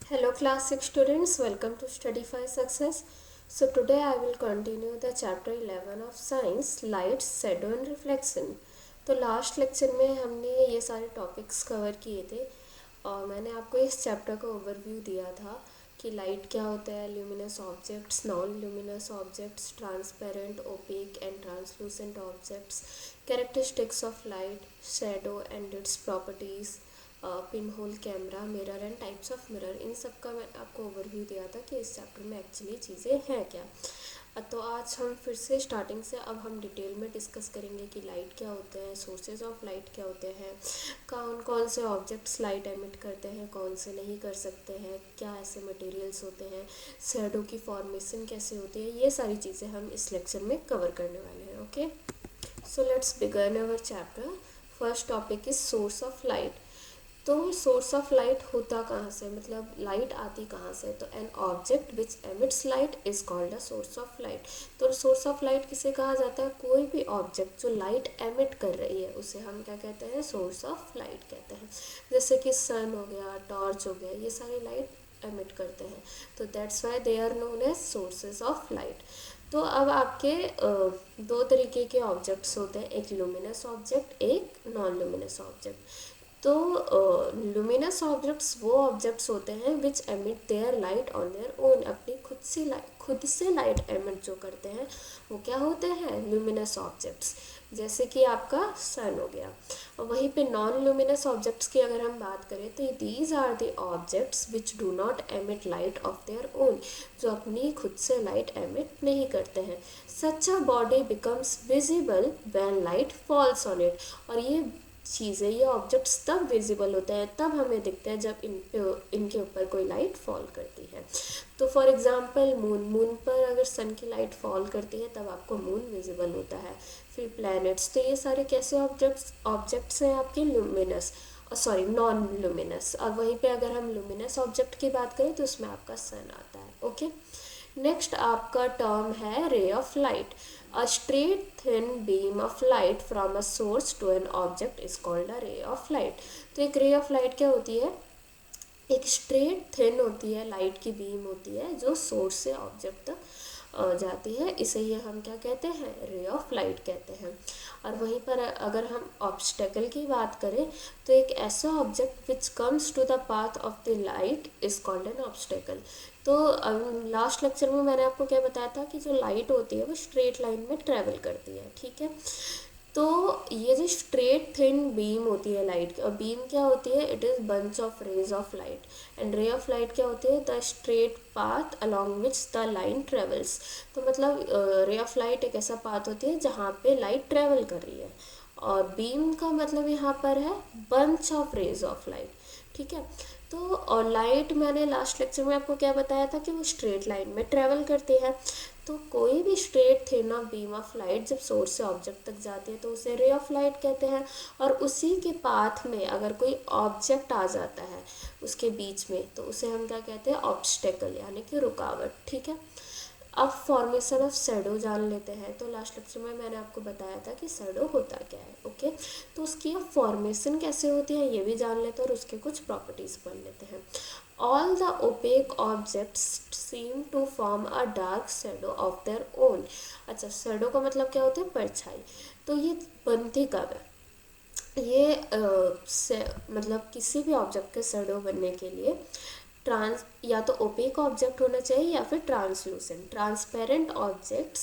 Hello class 6 students, welcome to Studify Success. So today I will continue the chapter 11 of science, light, shadow and reflection. तो last lecture में हमने ये सारे topics cover किए थे और मैंने आपको इस चैप्टर का ओवरव्यू दिया था कि लाइट क्या होता है, luminous objects, non luminous objects, transparent, opaque and translucent objects, characteristics of light, shadow and its properties, pin hole, camera, mirror and types of mirror, इन सब का मैं आपको ओवरव्यू दिया था कि इस चैप्टर में एक्चुअली चीज़ें हैं क्या। तो आज हम फिर से स्टार्टिंग से अब हम डिटेल में डिस्कस करेंगे कि लाइट क्या होते हैं, सोर्सेज ऑफ लाइट क्या होते हैं, कौन कौन से ऑब्जेक्ट्स लाइट एमिट करते हैं, कौन से नहीं कर सकते हैं, क्या ऐसे मटेरियल्स होते हैं, शैडो की फॉर्मेशन कैसे होती है, ये सारी चीज़ें हम इस लेक्चर में कवर करने वाले हैं। Okay, so let's begin our chapter. First topic is source of light. तो सोर्स ऑफ लाइट होता कहाँ से, मतलब लाइट आती कहाँ से, तो an object which emits light is called a source of light. तो सोर्स ऑफ लाइट किसे कहा जाता है, कोई भी ऑब्जेक्ट जो लाइट एमिट कर रही है उसे हम क्या कहते हैं, सोर्स ऑफ लाइट कहते हैं। जैसे कि सन हो गया, टॉर्च हो गया, ये सारी लाइट एमिट करते हैं, तो that's why they are known as sources of light. तो अब आपके दो तरीके के ऑब्जेक्ट्स होते हैं, एक लुमिनस ऑब्जेक्ट, एक नॉन लुमिनस ऑब्जेक्ट। तो लुमिनस ऑब्जेक्ट्स वो ऑब्जेक्ट्स होते हैं which emit their light on their own, अपनी खुद से लाइट एमिट जो करते हैं वो क्या होते हैं, लुमिनस ऑब्जेक्ट्स। जैसे कि आपका सन हो गया। और वहीं पे नॉन लुमिनस ऑब्जेक्ट्स की अगर हम बात करें तो these are the objects which do not emit light of their own, जो अपनी खुद से लाइट एमिट नहीं करते हैं। Such a body becomes visible when light falls on it, और ये चीज़ें, ये ऑब्जेक्ट्स तब विजिबल होते हैं, तब हमें दिखते हैं जब इनके ऊपर कोई लाइट फॉल करती है। तो फॉर एग्जांपल मून पर अगर सन की लाइट फॉल करती है तब आपको मून विजिबल होता है। फिर प्लैनेट्स, तो ये सारे कैसे ऑब्जेक्ट्स हैं आपके, लुमिनस, सॉरी नॉन लुमिनस। और वहीं पे अगर हम लुमिनस ऑब्जेक्ट की बात करें तो उसमें आपका सन आता है। ओके, नेक्स्ट आपका टर्म है ray of light. A straight thin beam of light from a source to an object is called a ray of light. तो एक रे ऑफ लाइट क्या होती है, एक स्ट्रेट थिन होती है, लाइट की बीम होती है जो सोर्स से ऑब्जेक्ट तक जाती है, इसे ही हम क्या कहते हैं, रे ऑफ लाइट कहते हैं। और वहीं पर अगर हम ऑब्स्टेकल की बात करें तो एक ऐसा object which comes to the path of the light is called an obstacle. तो लास्ट लेक्चर में मैंने आपको क्या बताया था कि जो लाइट होती है वो स्ट्रेट लाइन में ट्रेवल करती है, ठीक है। तो ये जो स्ट्रेट थिन बीम होती है लाइट की, और बीम क्या होती है, it is bunch of rays of light, and ray of light क्या होती है, the straight path along which the line travels. तो मतलब रे ऑफ लाइट एक ऐसा पाथ होती है जहाँ पे लाइट ट्रेवल कर रही है, और बीम का मतलब यहाँ पर है bunch of rays of light, ठीक है। तो और लाइट, मैंने लास्ट लेक्चर में आपको क्या बताया था कि वो स्ट्रेट लाइन में ट्रेवल करती है। तो कोई भी straight thin of beam of light जब सोर्स से ऑब्जेक्ट तक जाती है तो उसे रे ऑफ लाइट कहते हैं। और उसी के पाथ में अगर कोई ऑब्जेक्ट आ जाता है उसके बीच में तो उसे हम क्या कहते हैं, ऑब्स्टेकल, यानी कि रुकावट, ठीक है। अब फॉर्मेशन ऑफ शैडो जान लेते हैं। तो लास्ट लेक्चर में मैंने आपको बताया था कि शैडो होता क्या है। ओके, तो उसकी अब फॉर्मेशन कैसे होती है ये भी जान लेते हैं और उसके कुछ प्रॉपर्टीज़ पढ़ लेते हैं। All the opaque objects seem to form a dark shadow of their own. अच्छा, शैडो का मतलब क्या होता है, परछाई। तो ये बनती कब है, ये मतलब किसी भी ऑब्जेक्ट के शैडो बनने के लिए ट्रांस या तो ओपेक ऑब्जेक्ट होना चाहिए या फिर ट्रांसलूसेंट, ट्रांसपेरेंट ऑब्जेक्ट्स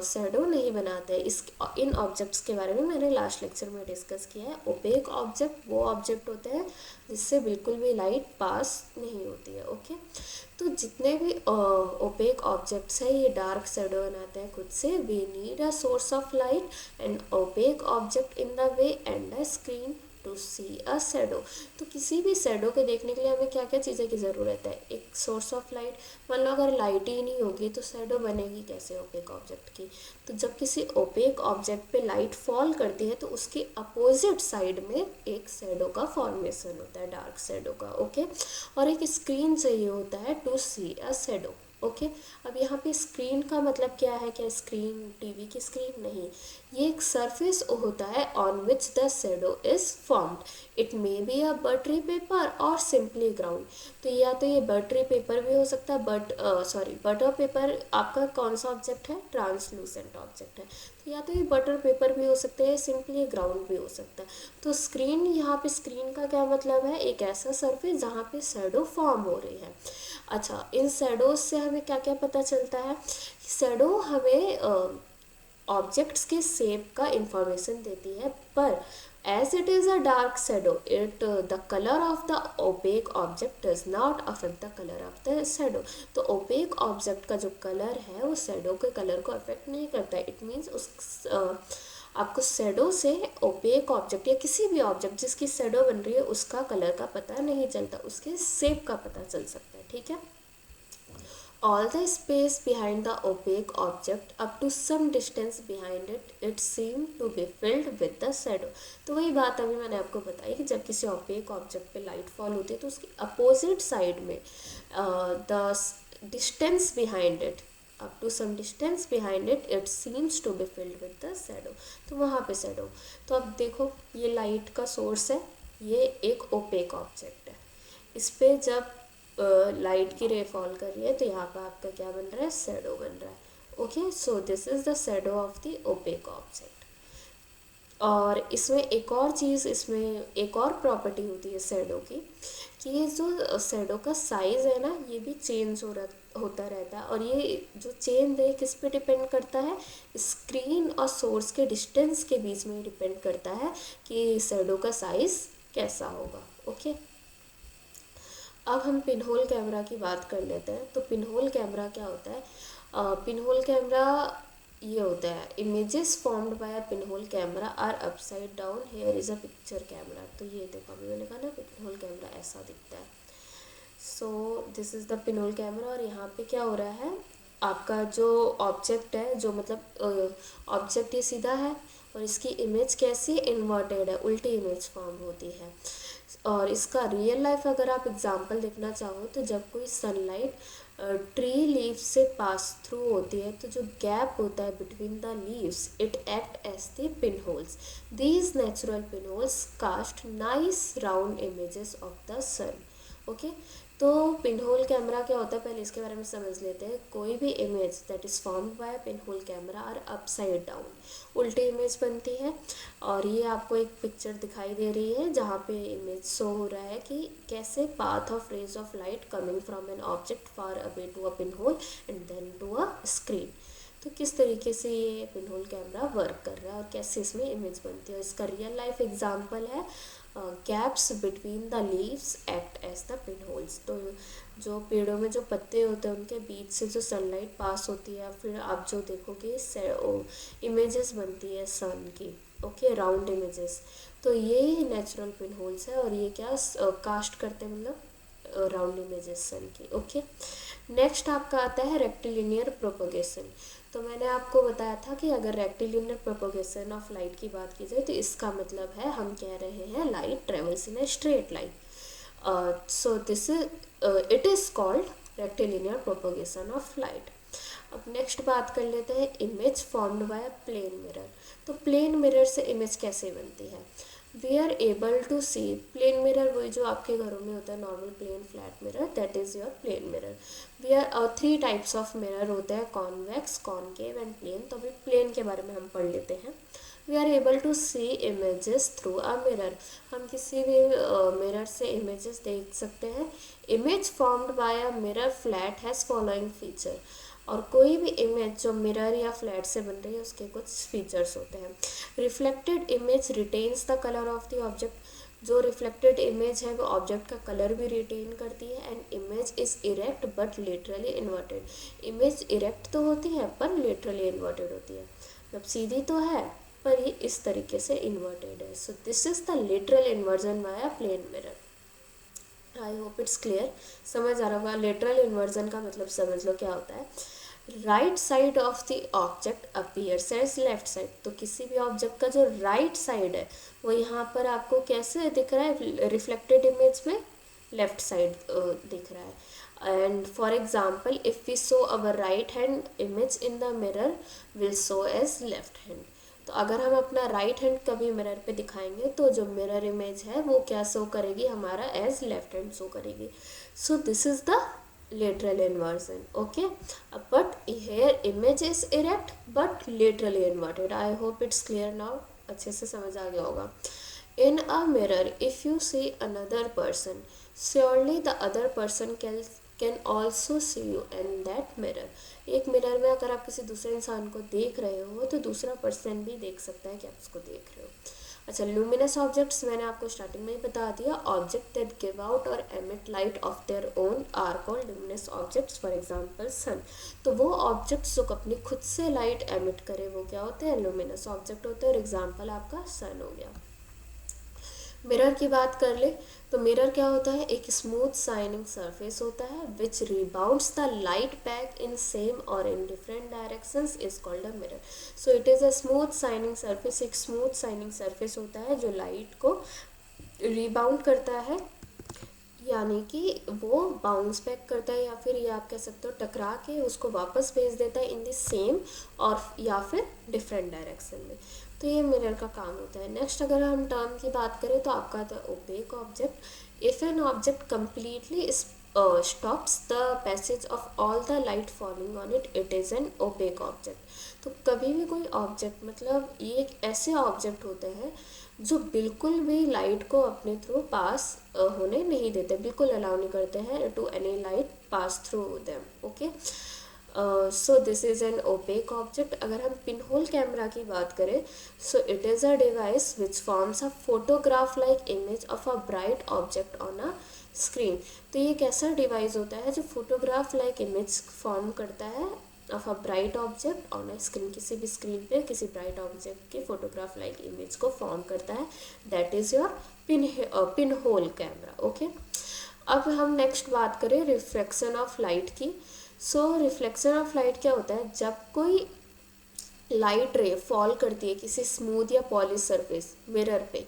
शैडो नहीं बनाते। इस इन ऑब्जेक्ट्स के बारे में मैंने लास्ट लेक्चर में डिस्कस किया है। ओपेक ऑब्जेक्ट वो ऑब्जेक्ट होते हैं जिससे बिल्कुल भी लाइट पास नहीं होती है। ओके, तो जितने भी ओपेक ऑब्जेक्ट्स हैं ये डार्क शैडो बनाते हैं खुद से। We need a source of light and opaque object in the way and a screen to see a shadow. तो किसी भी शैडो को देखने के लिए हमें क्या क्या चीज़ें की ज़रूरत है, एक सोर्स ऑफ लाइट। मान लो अगर लाइट ही नहीं होगी तो शैडो बनेगी कैसे ओपेक ऑब्जेक्ट की। तो जब किसी ओपेक ऑब्जेक्ट पे लाइट फॉल करती है तो उसके अपोजिट साइड में एक शैडो का फॉर्मेशन होता है, डार्क शैडो का। ओके, और एक स्क्रीन चाहिए होता है to see a shadow. Okay. अब यहाँ पे स्क्रीन का मतलब क्या है, क्या स्क्रीन टीवी की स्क्रीन? नहीं, ये एक सरफेस होता है on which the shadow is formed. It may be a buttery paper और सिंपली ग्राउंड। तो या तो ये बटरी पेपर भी हो सकता है, बटर पेपर आपका कौन सा ऑब्जेक्ट है? ट्रांसलूसेंट ऑब्जेक्ट है। तो या तो ये बटर पेपर भी हो सकता है, सिंपली ग्राउंड भी हो सकता है। तो स्क्रीन, यहाँ पे स्क्रीन का क्या मतलब है? एक ऐसा सरफेस जहाँ पे शेडो फॉर्म हो रही है। अच्छा, इन शेडोज से हमें क्या क्या पता चलता है? शेडो हमें ऑब्जेक्ट्स के शेप का इंफॉर्मेशन देती है, पर as it is a dark shadow, it the colour of the opaque object does not affect the colour of the shadow. तो ओपेक ऑब्जेक्ट का जो कलर है वो शेडो के कलर को अफेक्ट नहीं करता है। इट मीन्स आपको शेडो से ओपेक ऑब्जेक्ट या किसी भी ऑब्जेक्ट जिसकी शेडो बन रही है उसका कलर का पता नहीं चलता, उसके शेप का पता चल सकता है। ठीक है। All the space behind the opaque object up to some distance behind it seemed to be filled with the shadow। तो वही बात अभी मैंने आपको बताई कि जब किसी opaque object पे लाइट फॉल होती है तो उसकी अपोजिट साइड में the distance behind it, up to some distance behind it seems to be filled with the shadow. तो वहाँ पे शैडो। तो अब देखो, ये लाइट का सोर्स है, ये एक ओपेक ऑब्जेक्ट है। इस पे जब लाइट की रे फॉल कर रही है तो यहाँ पर आपका क्या बन रहा है? शैडो बन रहा है। Okay, so this is the shadow of the opaque object. और इसमें एक और चीज़, इसमें एक और प्रॉपर्टी होती है शैडो की, कि ये जो शैडो का साइज़ है ना, ये भी चेंज होता रहता है। और ये जो चेंज है किस पे डिपेंड करता है? स्क्रीन और सोर्स के डिस्टेंस के बीच में डिपेंड करता है कि शैडो का साइज़ कैसा होगा। ओके। अब हम पिनहोल कैमरा की बात कर लेते हैं। तो पिनहोल कैमरा क्या होता है? पिनहोल कैमरा ये होता है, images formed by a pinhole camera are upside down, here is a picture camera. तो ये देखो, अभी मैंने कहा ना पिनहोल कैमरा ऐसा दिखता है। So this is the pinhole camera. और यहाँ पे क्या हो रहा है? आपका जो ऑब्जेक्ट है, जो मतलब ऑब्जेक्ट ये सीधा है और इसकी इमेज कैसी? इन्वर्टेड है, उल्टी इमेज फॉर्म होती है। और इसका रियल लाइफ अगर आप एग्जांपल देखना चाहो तो जब कोई सनलाइट ट्री लीव्स से पास थ्रू होती है तो जो गैप होता है between the leaves, it act as the pin holes. These natural pin holes cast nice round images of the sun. Okay. तो पिनहोल कैमरा क्या होता है, पहले इसके बारे में समझ लेते हैं। कोई भी image that is formed by pinhole camera are upside down, उल्टी इमेज बनती है। और ये आपको एक पिक्चर दिखाई दे रही है जहाँ पे इमेज शो हो रहा है कि कैसे path of rays of light coming from an object far away to a pinhole and then to a screen. तो किस तरीके से ये पिनहोल कैमरा वर्क कर रहा है और कैसे इसमें इमेज बनती है। इसका रियल लाइफ एग्जांपल है gaps between the leaves act as the pin holes. तो जो पेड़ों में जो पत्ते होते हैं उनके बीच से जो सनलाइट पास होती है, फिर आप जो देखोगे इमेजेस बनती है सन की। Okay, round images. तो ये नेचुरल पिन होल्स है और ये क्या कास्ट करते हैं, मतलब राउंड इमेजेस सन की। ओके। नेक्स्ट आपका आता है रेक्टिलिनियर प्रोपोगेशन। तो मैंने आपको बताया था कि अगर रेक्टिलिनियर प्रोपोगेशन ऑफ लाइट की बात की जाए तो इसका मतलब है हम कह रहे हैं light travels in a straight line. So this it is called rectilinear propagation of light. अब नेक्स्ट बात कर लेते हैं image formed by plane mirror. तो प्लेन मिरर से इमेज कैसे बनती है? We are able to see, plane mirror वही जो आपके घरों में होता है, normal plane flat mirror, that is your plane mirror. We are 3 types of mirror होते हैं, कॉन्वेक्स, कॉनकेव एंड प्लेन। तो अभी प्लेन के बारे में हम पढ़ लेते हैं। We are able to see images through a mirror. हम किसी भी मिरर से इमेजेस देख सकते हैं। Image formed by a mirror flat has following feature. और कोई भी इमेज जो मिरर या फ्लैट से बन रही है उसके कुछ फीचर्स होते हैं। Reflected image retains the colour of the object. जो रिफ्लेक्टेड इमेज है वो ऑब्जेक्ट का कलर भी रिटेन करती है। And image is erect but laterally inverted. Image erect तो होती है पर लेटरली इन्वर्टेड होती है, मतलब सीधी तो है पर ये इस तरीके से इन्वर्टेड है। So this is the lateral inversion by a plane mirror. I hope it's clear, समझ आ रहा होगा। लेटरल इन्वर्जन का मतलब समझ लो क्या होता है। Right side of the object appears as left side. तो किसी भी ऑब्जेक्ट का जो राइट साइड है वो यहाँ पर आपको कैसे दिख रहा है रिफ्लेक्टेड इमेज में? लेफ्ट साइड दिख रहा है। And for example if we show our right hand image in the mirror will show as left hand. तो अगर हम अपना राइट हैंड कभी मिरर पे दिखाएंगे तो जो मिरर इमेज है वो क्या शो करेगी, हमारा एज लेफ्ट हैंड शो करेगी। सो this is the lateral inversion. Okay, but here image is erect but laterally inverted. I hope it's clear now. अच्छे से समझ आ गया होगा। In a mirror if you see another person, surely the other person can also see you in that mirror. एक mirror में अगर आप किसी दूसरे इंसान को देख रहे हो तो दूसरा पर्सन भी देख सकता है कि आप उसको देख रहे हो। अच्छा, लूमिनस ऑब्जेक्ट्स मैंने आपको स्टार्टिंग में ही बता दिया। Object that give out or emit light of their own are called luminous objects, for example sun. तो वो ऑब्जेक्ट्स जो अपनी खुद से लाइट एमिट करे वो क्या होते हैं, लूमिनस ऑब्जेक्ट होते हैं। और एग्जांपल आपका सन हो गया। मिरर की बात कर ले तो मिरर क्या होता है, एक स्मूथ शाइनिंग सरफेस होता है which rebounds the light back in same or in different directions is called a mirror. So it is a smooth shining surface, एक स्मूथ शाइनिंग सरफेस होता है जो लाइट को रिबाउंड करता है, यानी कि वो बाउंस बैक करता है, या फिर ये आप कह सकते हो टकरा के उसको वापस भेज देता है इन द सेम और या फिर डिफरेंट डायरेक्शन में। तो ये मिरर का काम होता है। नेक्स्ट अगर हम टर्म की बात करें तो आपका था opaque object. If an object completely stops the passage of all the light falling on it, it is an opaque object. तो कभी भी कोई ऑब्जेक्ट, मतलब ये एक ऐसे ऑब्जेक्ट होते हैं जो बिल्कुल भी लाइट को अपने थ्रू पास होने नहीं देते, बिल्कुल अलाउ नहीं करते हैं to any light pass through them. Okay, so this is an opaque object. अगर हम पिन होल कैमरा की बात करें, so it is a device which forms a photograph like image of a bright object on a screen. तो ये एक ऐसा device होता है जो फोटोग्राफ लाइक इमेज फॉर्म करता है of a bright object on a screen. किसी भी स्क्रीन पे किसी ब्राइट ऑब्जेक्ट की फोटोग्राफ लाइक इमेज को फॉर्म करता है। That is your pin hole camera. Okay, अब हम नेक्स्ट बात करें रिफ्लेक्शन ऑफ लाइट की। सो रिफ्लेक्शन ऑफ लाइट क्या होता है, जब कोई लाइट रे फॉल करती है किसी स्मूथ या पॉलिश सरफेस मिरर पे,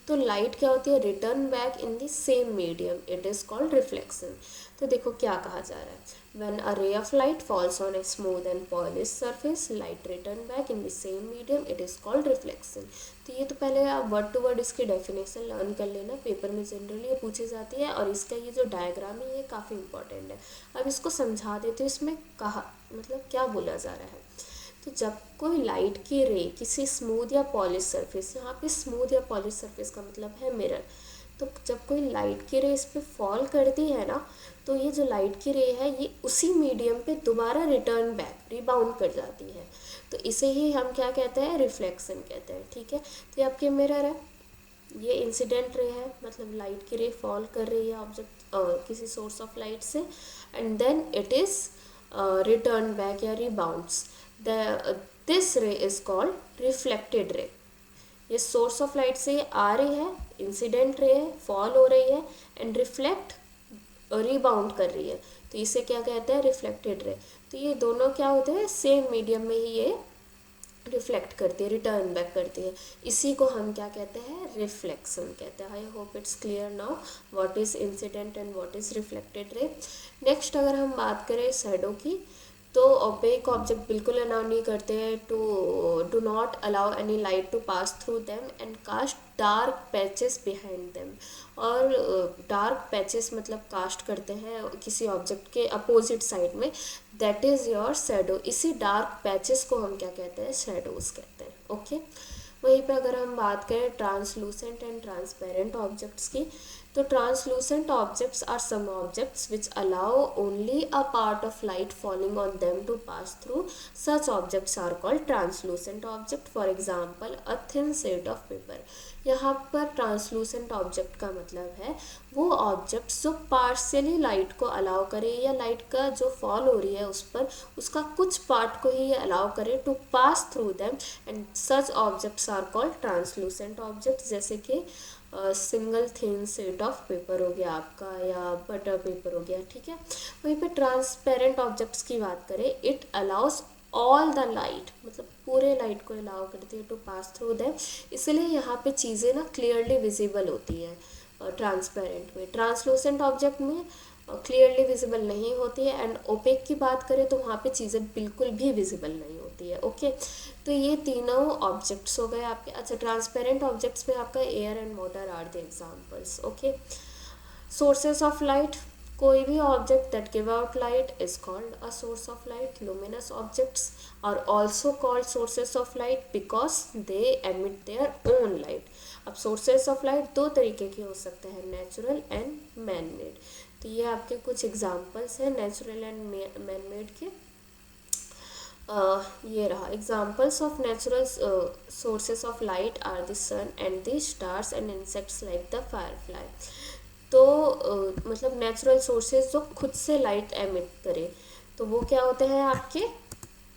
तो लाइट क्या होती है, return back in the same medium, it is called reflection. तो देखो क्या कहा जा रहा है, when a ray of light falls on a smooth and polish surface light return back in the same medium, it is called reflection. तो ये तो पहले आप वर्ड टू वर्ड इसकी डेफिनेशन लर्न कर लेना, पेपर में जनरली ये पूछी जाती है। और इसका ये जो डायग्राम है ये काफ़ी इंपॉर्टेंट है। अब इसको समझा देते हो, इसमें कहा मतलब क्या बोला जा रहा है। तो जब कोई लाइट की रे किसी स्मूथ या पॉलिश सरफेस, यहाँ पे स्मूथ या पॉलिश सरफेस का मतलब है मिरर, तो जब कोई लाइट की रे इस पर फॉल करती है ना, तो ये जो लाइट की रे है ये उसी मीडियम पे दोबारा रिटर्न बैक रिबाउंड कर जाती है। तो इसे ही हम क्या कहते हैं, रिफ्लेक्शन कहते हैं। ठीक है, तो ये आपके मिरर है, ये इंसिडेंट रे है, मतलब लाइट की रे फॉल कर रही है ऑब्जेक्ट किसी सोर्स ऑफ लाइट से, and then it is return back या rebounds. This ray is called reflected ray. ये सोर्स ऑफ लाइट से आ रही है, इंसिडेंट रे है, फॉल हो रही है, एंड रिफ्लेक्ट रिबाउंड कर रही है, तो इसे क्या कहते हैं, रिफ्लेक्टेड रे। तो ये दोनों क्या होते हैं, सेम मीडियम में ही ये रिफ्लेक्ट करती है, रिटर्न बैक करती है। इसी को हम क्या कहते हैं, रिफ्लेक्शन कहते हैं। आई hope it's clear now what is incident and what is reflected ray. Next अगर हम बात करें शैडो की, तो ओपेक ऑब्जेक्ट बिल्कुल अलाउ नहीं करते हैं to do not allow any light to pass through them and cast dark patches behind them. और डार्क पैचेस मतलब कास्ट करते हैं किसी ऑब्जेक्ट के अपोजिट साइड में, दैट इज़ योर शैडो। इसी डार्क पैचेस को हम क्या कहते हैं, शैडोज कहते हैं। ओके, वहीं पे अगर हम बात करें ट्रांसलूसेंट एंड ट्रांसपेरेंट ऑब्जेक्ट्स की, तो translucent objects are some objects which allow only a part of light falling on them to pass through, such objects are called translucent object. For example a thin sheet of paper. यहाँ पर translucent object का मतलब है वो objects जो partially light को allow करे, या लाइट का जो फॉल हो रही है उस पर उसका कुछ पार्ट को ही अलाउ करे to pass through them, and such objects are called translucent objects. जैसे कि single thin sheet of paper हो गया आपका, या बटर पेपर हो गया। ठीक है, वहीं पे ट्रांसपेरेंट ऑब्जेक्ट्स की बात करें, it allows all the light, मतलब पूरे लाइट को अलाउ करती है टू पास थ्रू देम, इसलिए यहाँ पे चीज़ें ना क्लियरली विजिबल होती हैं। ट्रांसपेरेंट में। ट्रांसलूसेंट ऑब्जेक्ट में क्लियरली विजिबल नहीं होती है, एंड ओपेक की बात करें तो वहाँ पे चीज़ें बिल्कुल भी विजिबल नहीं होती है। ओके, तो ये तीनों ऑब्जेक्ट्स हो गए आपके। अच्छा, ट्रांसपेरेंट ऑब्जेक्ट्स में आपका air and water are the examples. Okay, sources of light, कोई भी object that give out light is called a source of light. Luminous objects are also called sources of light because they emit their own light. अब sources of light दो तरीके के हो सकते हैं, natural and man made. तो ये आपके कुछ एग्जाम्पल्स हैं नेचुरल एंड मैन मेड के। ये रहा examples of natural sources of light are the sun and the stars and insects like the firefly. तो मतलब नेचुरल सोर्सेज जो खुद से लाइट एमिट करे, तो वो क्या होते हैं आपके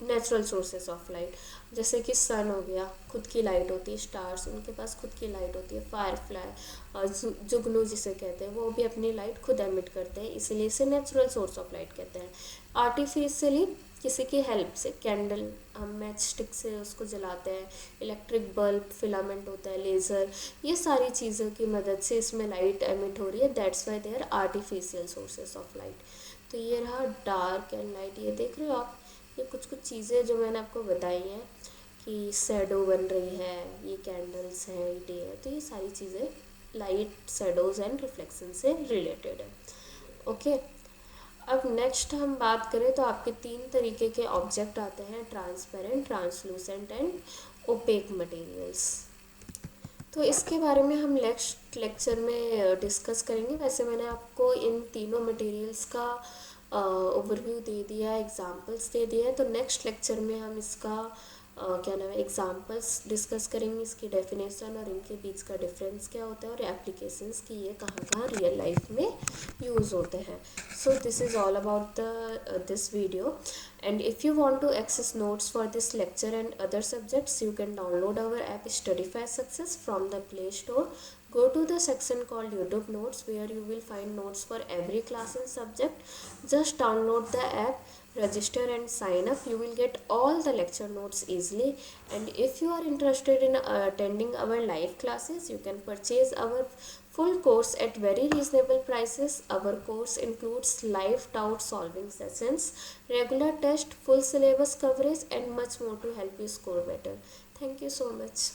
नेचुरल सोर्सेस ऑफ लाइट। जैसे कि सन हो गया, खुद की लाइट होती है। स्टार्स, उनके पास खुद की लाइट होती है। फायरफ्लाई, जुगनू जिसे कहते हैं, वो भी अपनी लाइट खुद एमिट करते हैं, इसलिए इसे नेचुरल सोर्स ऑफ लाइट कहते हैं। आर्टिफिशियली किसी की हेल्प से, कैंडल हम मैच स्टिक से उसको जलाते हैं, इलेक्ट्रिक बल्ब, फिलामेंट होता है, लेज़र, ये सारी चीज़ों की मदद से इसमें लाइट एमिट हो रही है, that's why they are artificial sources of light. तो ये रहा डार्क एंड लाइट। ये देख रहे हो आप, ये कुछ कुछ चीज़ें जो मैंने आपको बताई हैं कि शैडो बन रही है, ये कैंडल्स हैं, डे है, तो ये सारी चीज़ें लाइट, शैडोज़ एंड रिफ्लेक्शन से रिलेटेड है। ओके, अब नेक्स्ट हम बात करें तो आपके तीन तरीके के ऑब्जेक्ट आते हैं, transparent, translucent and opaque materials. तो इसके बारे में हम नेक्स्ट लेक्चर में डिस्कस करेंगे। वैसे मैंने आपको इन तीनों मटेरियल्स का ओवरव्यू दे दिया, एग्जांपल्स दे दिया है। तो नेक्स्ट लेक्चर में हम इसका क्या नाम है, एग्जांपल्स डिस्कस करेंगे, इसकी डेफिनेशन और इनके बीच का डिफरेंस क्या होता है, और एप्लीकेशंस की ये कहाँ कहाँ रियल लाइफ में यूज़ होते हैं। सो this is all about this video, and if you want to access notes for this lecture and other subjects, you can download our app Studify Success from the Play Store. Go to the section called YouTube Notes, where you will find notes for every class and subject. Just download the app, register and sign up. You will get all the lecture notes easily. And if you are interested in attending our live classes, you can purchase our full course at very reasonable prices. Our course includes live doubt solving sessions, regular test, full syllabus coverage, and much more to help you score better. Thank you so much.